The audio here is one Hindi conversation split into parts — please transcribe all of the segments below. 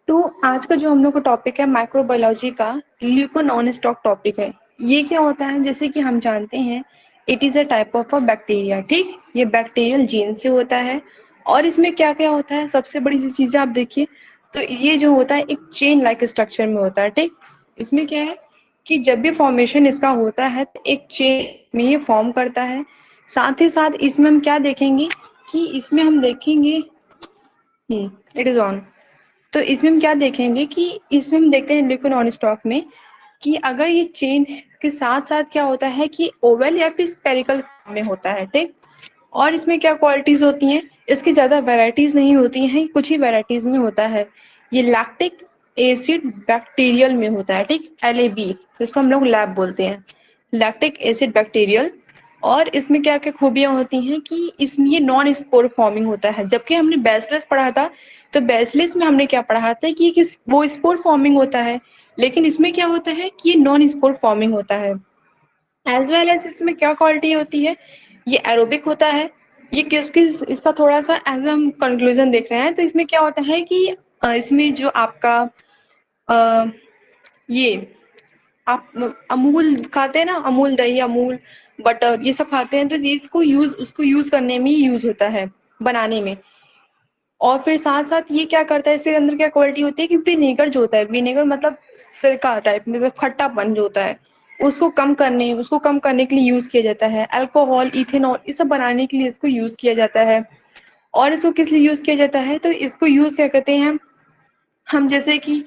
तो आज का जो हम लोग का टॉपिक है माइक्रोबायोलॉजी का, ल्यूको नॉन स्टॉक टॉपिक है। ये क्या होता है, जैसे कि हम जानते हैं it is a type of a bacteria. ठीक, ये बैक्टीरियल जीन से होता है। और इसमें क्या क्या होता है, सबसे बड़ी सी चीज़ें आप देखिए तो ये जो होता है एक चेन लाइक स्ट्रक्चर में होता है। ठीक, इसमें क्या है कि जब भी फॉर्मेशन इसका होता है तो एक चेन में ये फॉर्म करता है। साथ ही साथ इसमें हम क्या देखेंगे कि इसमें हम देखेंगे इट इज़ ऑन। तो इसमें हम क्या देखेंगे कि इसमें हम देखते हैं लिक्विड नॉन स्टॉक में कि अगर ये चेन के साथ साथ क्या होता है कि ओवल या फिर स्पेरिकल फॉर्म में होता है। ठीक, और इसमें क्या क्वालिटीज होती हैं, इसकी ज़्यादा वैरायटीज नहीं होती हैं, कुछ ही वैरायटीज में होता है। ये लैक्टिक एसिड बैक्टीरियल में होता है। ठीक, LAB जिसको हम लोग लैब बोलते हैं, लैक्टिक एसिड बैक्टीरियल। और इसमें क्या क्या खूबियां होती हैं कि इसमें ये नॉन स्पोर फॉर्मिंग होता है। जबकि हमने बैसिलस पढ़ा था, तो बैसिलस में हमने क्या पढ़ा था कि वो स्पोर फॉर्मिंग होता है, लेकिन इसमें क्या होता है कि ये नॉन स्पोर फॉर्मिंग होता है। एज वेल एज इसमें क्या क्वालिटी होती है, ये एरोबिक होता है। ये किस किस इसका थोड़ा सा एज हम कंक्लूजन देख रहे हैं तो इसमें क्या होता है कि इसमें जो आपका अ, ये आप अमूल खाते हैं ना, अमूल दही, अमूल बटर, ये सब खाते हैं तो ये इसको यूज उसको यूज करने में ही यूज होता है, बनाने में। और फिर साथ साथ ये क्या करता है, इसके अंदर क्या क्वालिटी होती है कि विनेगर जो होता है, विनेगर मतलब सिरका टाइप, मतलब खट्टापन जो होता है, उसको कम करने के लिए यूज किया जाता है। अल्कोहल, इथेनॉल, ये सब बनाने के लिए इसको यूज किया जाता है। और इसको किस लिए यूज किया जाता है, तो इसको यूज क्या कहते हैं हम, जैसे कि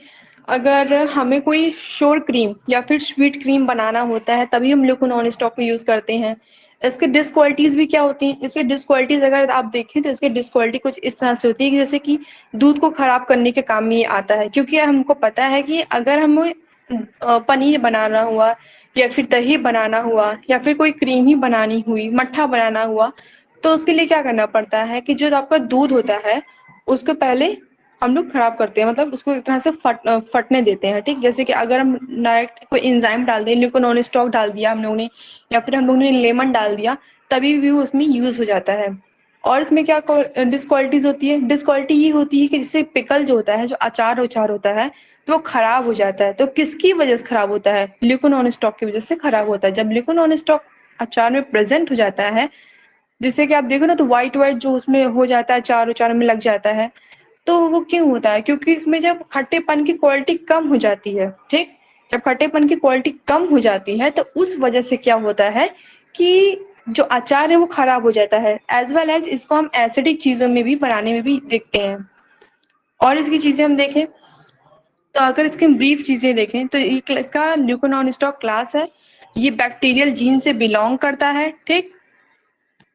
अगर हमें कोई श्योर क्रीम या फिर स्वीट क्रीम बनाना होता है तभी हम लोग नॉन स्टॉक को यूज करते हैं। इसके डिसक्वालिटीज भी क्या होती हैं, इसके डिसक्वालिटीज अगर आप देखें तो इसके डिसक्वालिटी कुछ इस तरह से होती है कि जैसे कि दूध को खराब करने के काम में ये आता है। क्योंकि हमको पता है कि अगर हमें पनीर बनाना हुआ या फिर दही बनाना हुआ या फिर कोई क्रीम ही बनानी हुई, मट्ठा बनाना हुआ, तो उसके लिए क्या करना पड़ता है कि जो आपका दूध होता है उसको पहले हम लोग खराब करते हैं, मतलब उसको एक तरह से फटने देते हैं। ठीक, जैसे कि अगर हम डायरेक्ट कोई एंजाइम डाल दें, ल्यूकोनॉन स्टॉक डाल दिया हम लोगों ने या फिर हम लोगों ने लेमन डाल दिया, तभी भी वो उसमें यूज हो जाता है। और इसमें क्या डिसक्वालिटीज होती है, डिसक्वालिटी ये होती है कि जैसे पिकल जो होता है, जो अचार उचार होता है, तो वो खराब हो जाता है। तो किसकी वजह से खराब होता है, ल्यूकोनॉन स्टॉक की वजह से खराब होता है। जब ल्यूकोनॉन स्टॉक अचार में प्रेजेंट हो जाता है, जिससे कि आप देखो ना तो व्हाइट व्हाइट जो उसमें हो जाता है, अचार उचार में लग जाता है, तो वो क्यों होता है, क्योंकि इसमें जब खट्टेपन की क्वालिटी कम हो जाती है। ठीक, जब खट्टेपन की क्वालिटी कम हो जाती है तो उस वजह से क्या होता है कि जो अचार है वो खराब हो जाता है। एज वेल एज इसको हम एसिडिक चीजों में भी बनाने में भी देखते हैं। और इसकी चीजें हम देखें तो अगर इसकी ब्रीफ चीजें देखें तो इसका ल्यूकोनॉन स्टॉक क्लास है, ये बैक्टीरियल जीन से बिलोंग करता है। ठीक,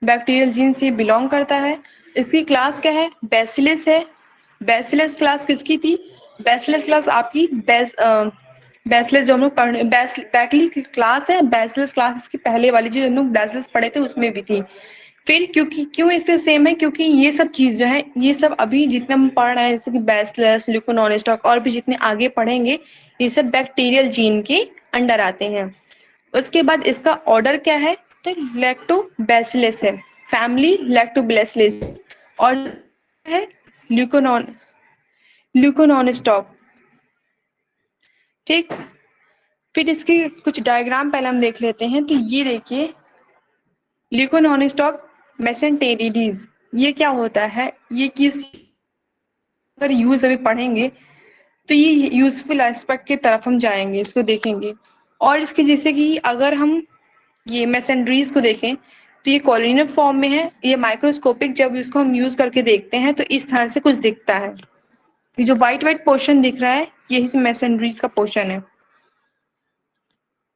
बैक्टीरियल जीन से बिलोंग करता है। इसकी क्लास क्या है, बैसिलस है। बैसिलस क्लास किसकी थी, बैसिलस क्लास आपकी बैसिलस जो हम लोग पढ़ने बैकली क्लास है, बैसिलस क्लास इसकी पहले वाली जो हम लोग बैसिलस पढ़े थे उसमें भी थी। फिर क्योंकि क्यों इससे सेम है, क्योंकि ये सब चीज जो है ये सब अभी जितने हम पढ़ रहे हैं जैसे कि बैसिलस, ल्यूकोनॉन और भी जितने आगे पढ़ेंगे, ये सब बैक्टीरियल जीन के अंडर आते हैं। उसके बाद इसका ऑर्डर क्या है, तो लैक्टोबैसिलस है, फैमिली लैक्टोबैसिलस। और है ल्यूकोनॉन ल्यूकोनॉनस्टॉक। ठीक, फिर इसकी कुछ डायग्राम पहले हम देख लेते हैं। तो ये देखिए ल्यूकोनॉनस्टॉक मेसेंटेरिडीज, ये क्या होता है, ये किस अगर यूज अभी पढ़ेंगे तो ये यूजफुल एस्पेक्ट की तरफ हम जाएंगे, इसको देखेंगे। और इसके जैसे कि अगर हम ये मैसेंड्रीज को देखें तो ये कॉलिनर फॉर्म में है, ये माइक्रोस्कोपिक जब इसको हम यूज करके देखते हैं तो इस तरह से कुछ दिखता है। ये जो व्हाइट व्हाइट पोर्शन दिख रहा है यही मैसेंड्रीज का पोर्शन है।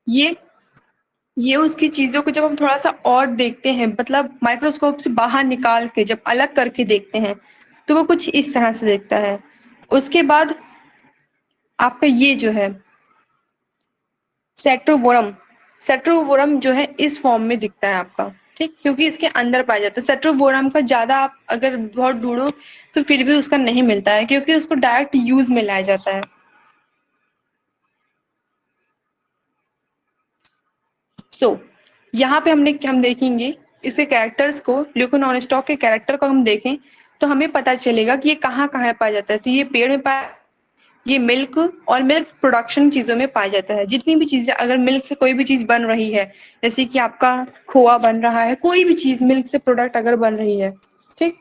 ये ये उसकी चीजों को जब हम थोड़ा सा और देखते हैं, मतलब माइक्रोस्कोप से बाहर निकाल के जब अलग करके देखते हैं तो वो कुछ इस तरह से दिखता है। उसके बाद आपका ये जो है सेट्रोबोरम, सेट्रोबोरम जो है इस फॉर्म में दिखता है आपका। ठीक, क्योंकि इसके अंदर पाया जाता है। सेट्रोबोरम का ज्यादा आप अगर बहुत ढूंढो तो फिर भी उसका नहीं मिलता है, क्योंकि उसको डायरेक्ट यूज में लाया जाता है। यहाँ पे हम देखेंगे इसके कैरेक्टर्स को, ल्यूकोनॉनस्टॉक के कैरेक्टर को हम देखें तो हमें पता चलेगा कि ये कहाँ कहाँ पाया जाता है। तो ये पेड़ में पाया, ये मिल्क और मिल्क प्रोडक्शन चीजों में पाया जाता है। जितनी भी चीजें, अगर मिल्क से कोई भी चीज बन रही है, जैसे कि आपका खोआ बन रहा है, कोई भी चीज मिल्क से प्रोडक्ट अगर बन रही है, ठीक,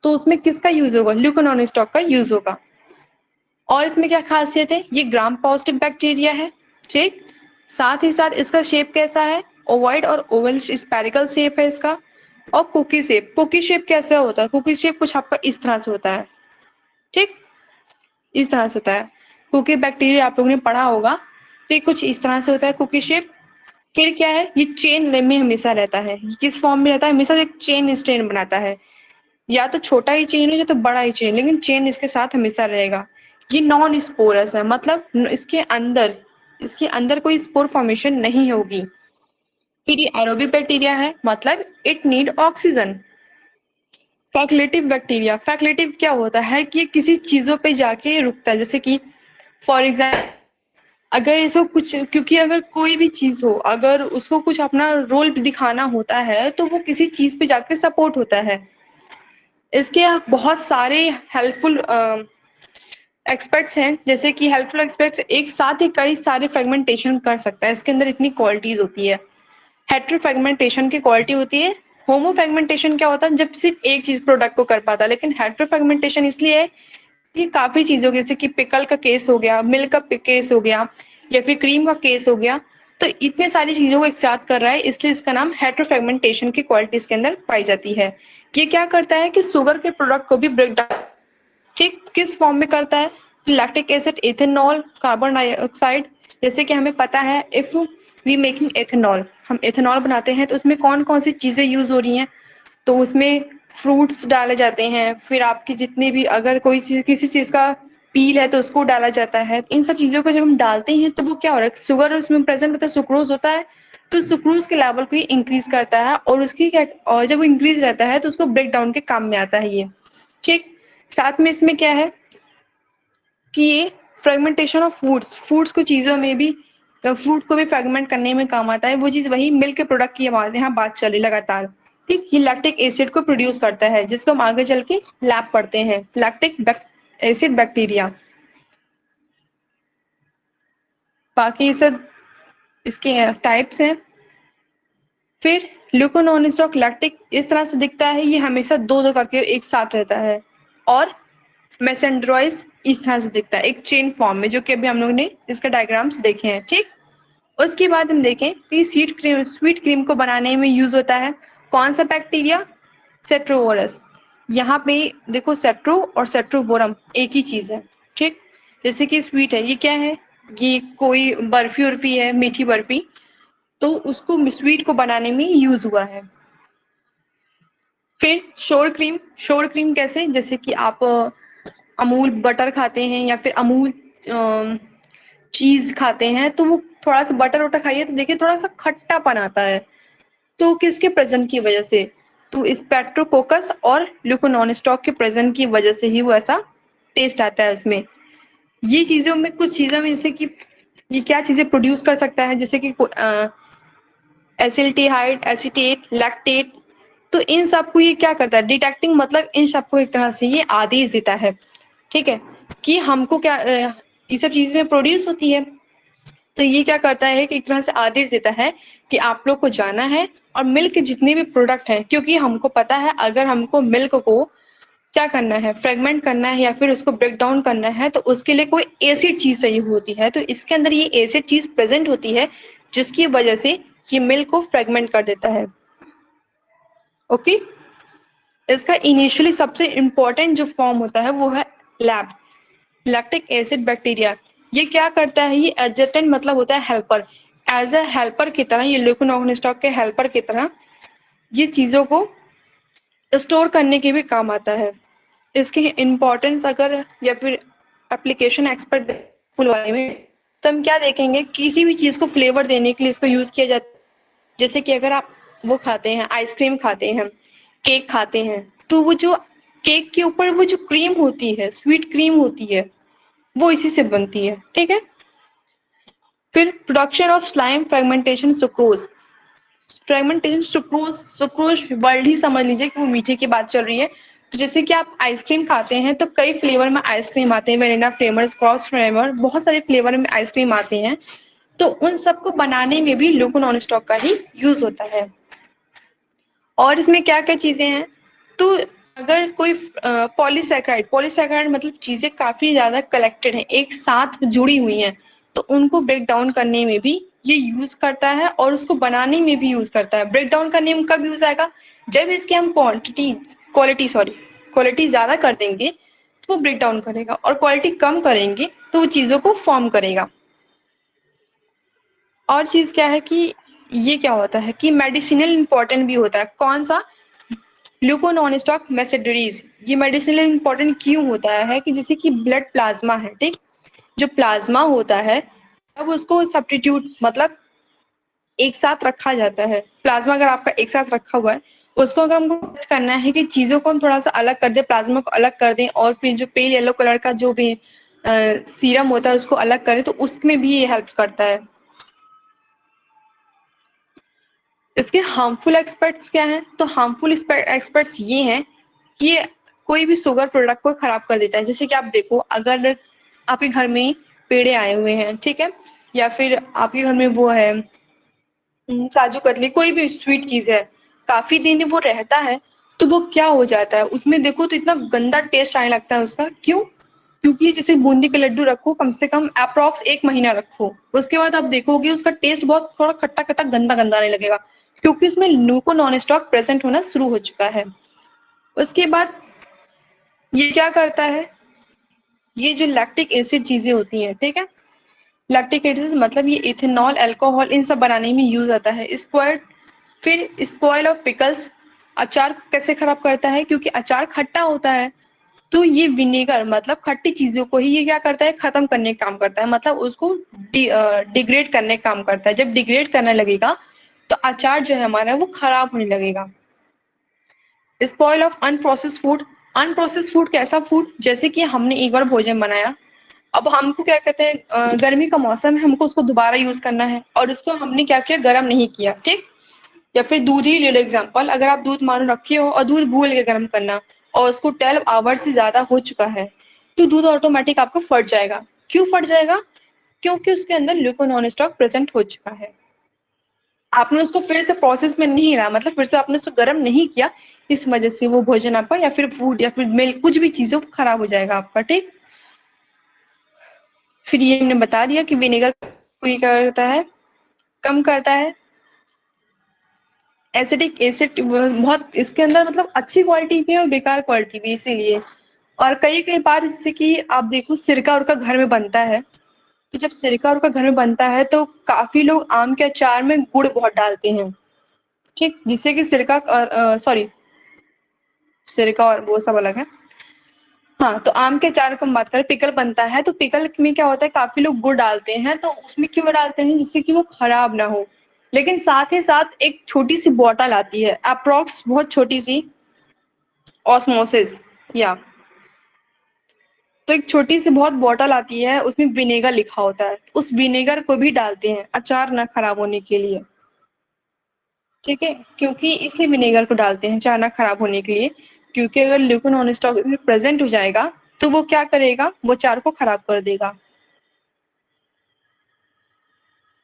तो उसमें किसका यूज होगा? ल्यूकोनॉन का यूज होगा। और इसमें क्या खासियत है? ये ग्राम पॉजिटिव बैक्टीरिया है, ठीक। साथ ही साथ इसका शेप कैसा है? ओवॉइड और ओवल स्पेरिकल शेप है इसका। और कुकी शेप, कुकी शेप कैसा होता है? कुकी शेप कुछ आपका इस तरह से होता है, ठीक, इस तरह से होता है। कुकी बैक्टीरिया आप लोगों ने पढ़ा होगा, तो ये कुछ इस तरह से होता है कुकी शेप। फिर क्या है? ये चेन में हमेशा रहता है। ये किस फॉर्म में रहता है? हमेशा एक चेन स्ट्रेन बनाता है, या तो छोटा ही चेन हो या तो बड़ा ही चेन, लेकिन चेन इसके साथ हमेशा रहेगा। ये नॉन स्पोरस है, मतलब इसके अंदर कोई स्पोर फॉर्मेशन नहीं होगी। फिर ये एरोबिक बैक्टीरिया है, मतलब इट नीड ऑक्सीजन। फैकुलेटिव बैक्टीरिया, फैकुलेटिव क्या होता है कि ये किसी चीजों पे जाके रुकता है, जैसे कि फॉर एग्जाम्पल अगर इसको कुछ, क्योंकि अगर कोई भी चीज हो, अगर उसको कुछ अपना रोल दिखाना होता है तो वो किसी चीज पे जाके सपोर्ट होता है। इसके बहुत सारे हेल्पफुल एक्सपर्ट्स हैं, जैसे कि हेल्पफुल एक्सपर्ट्स एक साथ ही कई सारे फ्रेगमेंटेशन कर सकता है। इसके अंदर इतनी क्वालिटीज होती है। हेट्रोफ्रेगमेंटेशन की क्वालिटी होती है। होमोफ्रेगमेंटेशन क्या होता है? जब सिर्फ एक चीज प्रोडक्ट को कर पाता है। लेकिन हेट्रोफ्रेगमेंटेशन इसलिए है कि काफी चीजों, जैसे कि पिकल का केस हो गया, मिल्क का केस हो गया, या फिर क्रीम का केस हो गया, तो इतने सारी चीजों को एक साथ कर रहा है, इसलिए इसका नाम हेट्रोफ्रेगमेंटेशन की क्वालिटी इसके अंदर पाई जाती है। ये क्या करता है कि शुगर के प्रोडक्ट को भी ब्रेक डाउन, ठीक, किस फॉर्म में करता है? Lactic acid, ethanol, carbon dioxide. जैसे कि हमें पता है, इफ वी मेकिंग एथेनॉल, हम एथेनॉल बनाते हैं तो उसमें कौन कौन सी चीजें यूज हो रही हैं? तो उसमें फ्रूट्स डाले जाते हैं, फिर आपकी जितनी भी, अगर कोई चीज, किसी चीज का पील है तो उसको डाला जाता है। इन सब चीजों को जब हम डालते हैं तो वो क्या हो रहा है? शुगर उसमें प्रेजेंट होता है, सुक्रोज होता है, तो सुक्रोज के लेवल को इंक्रीज करता है, और उसकी क्या, और जब वो इंक्रीज रहता है तो उसको ब्रेक डाउन के काम में आता है ये, ठीक। साथ में इसमें क्या है कि ये फ्रेगमेंटेशन ऑफ फूड्स, फूड्स को चीजों में भी, फ्रूट को भी फ्रेगमेंट करने में काम आता है। वो चीज वही मिल्क के प्रोडक्ट की हमारे यहाँ बात चल रही लगातार, ठीक। ये लैक्टिक एसिड को प्रोड्यूस करता है, जिसको हम आगे चल के लैब पढ़ते हैं, लैक्टिक एसिड बैक्टीरिया। बाकी सब इसके टाइप्स हैं। फिर ल्यूकोनॉनिस्टॉक लैक्टिक इस तरह से दिखता है, ये हमेशा दो दो करके एक साथ रहता है। और मेसेंड्रॉइस इस तरह से दिखता है, एक चेन फॉर्म में, जो कि अभी हम लोग ने इसका डायग्राम्स देखे हैं, ठीक। उसके बाद हम देखें कि स्वीट क्रीम को बनाने में यूज होता है कौन सा बैक्टीरिया? सेट्रोवोरस। यहाँ पे देखो, सेट्रो और सेट्रोवोरम एक ही चीज है, ठीक। जैसे कि स्वीट है, ये क्या है? ये कोई बर्फी उर्फी है, मीठी बर्फी, तो उसको स्वीट को बनाने में यूज हुआ है। फिर शोर क्रीम, शोर क्रीम कैसे? जैसे कि आप अमूल बटर खाते हैं, या फिर अमूल चीज खाते हैं, तो वो थोड़ा सा बटर वटर खाइए तो देखिए थोड़ा सा खट्टापन आता है, तो किसके प्रेजेंट की वजह से? तो स्पेक्ट्रोकोकस और ल्यूकोनॉनिस्टॉक के प्रेजेंट की वजह से ही वो ऐसा टेस्ट आता है उसमें। ये चीजों में, कुछ चीजों में, जैसे कि ये क्या चीजें प्रोड्यूस कर सकता है, जैसे कि एसिल्टीहाइड, एसीटेट, लैक्टेट, तो इन सबको ये क्या करता है? डिटेक्टिंग, मतलब इन सबको एक तरह से ये आदेश देता है, ठीक है, कि हमको क्या ये सब चीजें प्रोड्यूस होती है। तो ये क्या करता है कि एक तरह से आदेश देता है कि आप लोग को जाना है, और मिल्क के जितने भी प्रोडक्ट हैं, क्योंकि हमको पता है अगर हमको मिल्क को क्या करना है, फ्रेगमेंट करना है, या फिर उसको ब्रेक डाउन करना है, तो उसके लिए कोई एसिड चीज चाहिए होती है। तो इसके अंदर ये एसिड चीज प्रेजेंट होती है, जिसकी वजह से ये मिल्क को फ्रेगमेंट कर देता है। ओके। इसका इनिशियली सबसे इंपॉर्टेंट जो फॉर्म होता है वो है लैब, लैक्टिक एसिड बैक्टीरिया। ये क्या करता है? ये एडजस्टेंट, मतलब होता है हेल्पर। एज अ हेल्पर की तरह, ये ल्यूकोनॉनिस्टॉक के हेल्पर की तरह ये चीजों को स्टोर करने के भी काम आता है। इसकी इम्पोर्टेंस अगर, या फिर एप्लीकेशन एक्सपर्ट बुलवाने में, तो हम क्या देखेंगे? किसी भी चीज को फ्लेवर देने के लिए इसको यूज किया जाता है। जैसे कि अगर आप वो खाते हैं, आइसक्रीम खाते हैं, केक खाते हैं, तो वो जो केक के ऊपर वो जो क्रीम होती है, स्वीट क्रीम होती है, वो इसी से बनती है, ठीक है। फिर production of slime, fragmentation, sucrose. Fragmentation, sucrose, sucrose word ही समझ लीजिए कि वो मीठे की बात चल रही है, जैसे कि आप आइसक्रीम खाते हैं तो कई फ्लेवर में आइसक्रीम आते हैं, वेनिला फ्लेवर, स्कॉच फ्लेवर, बहुत सारे फ्लेवर में आइसक्रीम आते हैं। तो उन सबको बनाने में भी लोको नॉन स्टॉक का ही यूज होता है। और इसमें क्या क्या चीजें हैं, तो अगर कोई पॉलीसैकेराइड, पॉलीसैकेराइड मतलब चीजें काफी ज्यादा कलेक्टेड हैं, एक साथ जुड़ी हुई हैं, तो उनको ब्रेक डाउन करने में भी ये यूज करता है और उसको बनाने में भी यूज करता है। ब्रेक डाउन करने में कब यूज आएगा, जब इसकी हम क्वालिटी ज्यादा कर देंगे तो वो ब्रेक डाउन करेगा, और क्वालिटी कम करेंगे तो वो चीजों को फॉर्म करेगा। और चीज क्या है कि ये क्या होता है कि मेडिसिनल इंपॉर्टेंट भी होता है। कौन सा, ग्लूको नॉन स्टॉक मेसेडरीज। ये मेडिसिनल इंपॉर्टेंट क्यों होता है कि जैसे कि ब्लड प्लाज्मा है, ठीक, जो प्लाज्मा होता है अब उसको सब्स्टिट्यूट मतलब एक साथ रखा जाता है। प्लाज्मा अगर आपका एक साथ रखा हुआ है, उसको अगर हमको टेस्ट करना है कि चीजों को हम थोड़ा सा अलग कर दें, प्लाज्मा को अलग कर दें, और फिर जो पेल येलो कलर का जो भी सीरम होता है उसको अलग करें, तो उसमें भी ये हेल्प करता है। इसके हार्मफुल एक्सपर्ट्स क्या हैं, तो हार्मफुल एक्सपर्ट्स ये हैं कि ये कोई भी शुगर प्रोडक्ट को खराब कर देता है। जैसे कि आप देखो, अगर आपके घर में पेड़े आए हुए हैं, ठीक है, या फिर आपके घर में वो है काजू कतली, कोई भी स्वीट चीज है, काफी दिन वो रहता है, तो वो क्या हो जाता है, उसमें देखो तो इतना गंदा टेस्ट आने लगता है उसका। क्यों, क्योंकि जैसे बूंदी के लड्डू रखो, कम से कम अप्रॉक्स 1 महीना रखो, उसके बाद आप देखोगे उसका टेस्ट बहुत थोड़ा खट्टा खट्टा गंदा गंदा आने लगेगा, क्योंकि उसमें ग्लूको नॉन स्टॉक प्रेजेंट होना शुरू हो चुका है। उसके बाद ये क्या करता है, ये जो लैक्टिक एसिड चीजें होती हैं, ठीक है, लैक्टिक एसिड मतलब ये इथेनॉल, अल्कोहल, इन सब बनाने में यूज आता है। स्पॉइल, फिर स्पॉइल ऑफ पिकल्स, अचार कैसे खराब करता है, क्योंकि अचार खट्टा होता है, तो ये विनेगर मतलब खट्टी चीजों को ही ये क्या करता है, खत्म करने का काम करता है, मतलब उसको डिग्रेड करने का काम करता है। जब डिग्रेड करने लगेगा तो अचार जो है हमारा वो खराब होने लगेगा। Spoil of unprocessed food, unprocessed food कैसा फूड, जैसे कि हमने एक बार भोजन बनाया, अब हमको क्या कहते हैं, गर्मी का मौसम है, हमको उसको दोबारा यूज करना है, और उसको हमने क्या किया, गर्म नहीं किया, ठीक। या फिर दूध ही ले लो एग्जाम्पल, अगर आप दूध मानो रखे हो और दूध भूल के गर्म करना, और उसको 12 आवर से ज्यादा हो चुका है, तो दूध ऑटोमेटिक आपको फट जाएगा। क्यों फट जाएगा, क्योंकि उसके अंदर ग्लूको नॉन स्टॉक प्रेजेंट हो चुका है। आपने उसको फिर से प्रोसेस में नहीं रहा, मतलब फिर से आपने उसको गर्म नहीं किया, इस वजह से वो भोजन आपका या फिर फूड या फिर मिल्क कुछ भी चीजों खराब हो जाएगा आपका, ठीक। फिर ये हमने बता दिया कि विनेगर क्या करता है, कम करता है एसिडिक एसिड, बहुत इसके अंदर मतलब अच्छी क्वालिटी भी है और बेकार क्वालिटी भी, इसीलिए। और कई कई बार जैसे कि आप देखो सिरका उरका घर में बनता है, तो जब सिरका उरका घर में बनता है तो काफी लोग आम के अचार में गुड़ बहुत डालते हैं, ठीक, जिससे कि सिरका, सॉरी, सिरका और वो सब अलग है। हाँ, तो आम के अचार की हम बात करें, पिकल बनता है, तो पिकल में क्या होता है, काफी लोग गुड़ डालते हैं, तो उसमें क्यों डालते हैं, जिससे कि वो खराब ना हो। लेकिन साथ ही साथ एक छोटी सी बॉटल आती है, अप्रोक्स बहुत छोटी सी, ऑस्मोसिस, या तो एक छोटी सी बहुत बॉटल आती है, उसमें विनेगर लिखा होता है, उस विनेगर को भी डालते हैं अचार ना खराब होने के लिए, ठीक है, क्योंकि इसलिए विनेगर को डालते हैं अचार ना खराब होने के लिए, क्योंकि अगर लिक्विड नॉन स्टॉक प्रेजेंट हो जाएगा तो वो क्या करेगा, वो अचार को खराब कर देगा।